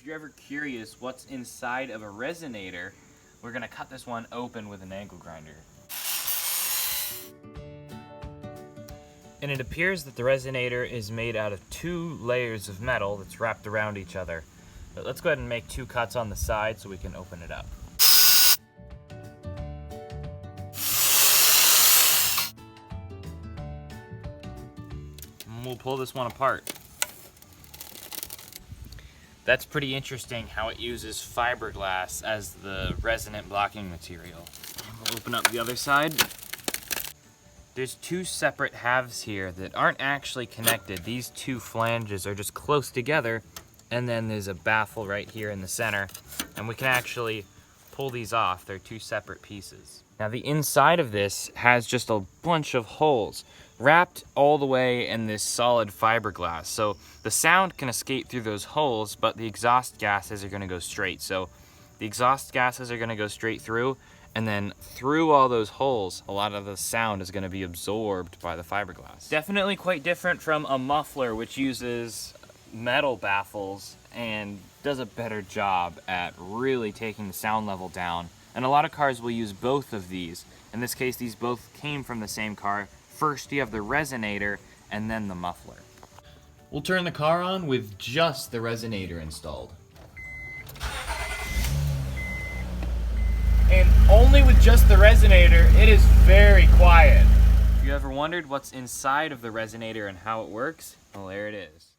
If you're ever curious what's inside of a resonator, we're gonna cut this one open with an angle grinder. And it appears that the resonator is made out of 2 layers of metal that's wrapped around each other. But let's go ahead and make 2 cuts on the side so we can open it up. And we'll pull this one apart. That's pretty interesting how it uses fiberglass as the resonant blocking material. We'll open up the other side. There's 2 separate halves here that aren't actually connected. These 2 flanges are just close together, and then there's a baffle right here in the center, and we can actually pull these off. They're 2 separate pieces. Now the inside of this has just a bunch of holes wrapped all the way in this solid fiberglass. So the sound can escape through those holes, but the exhaust gases are gonna go straight. So the exhaust gases are gonna go straight through, and then through all those holes, a lot of the sound is gonna be absorbed by the fiberglass. Definitely quite different from a muffler, which uses metal baffles and does a better job at really taking the sound level down. And a lot of cars will use both of these. In this case, these both came from the same car. First you have the resonator, and then the muffler. We'll turn the car on with just the resonator installed. And only with just the resonator, it is very quiet. If you ever wondered what's inside of the resonator and how it works, well, there it is.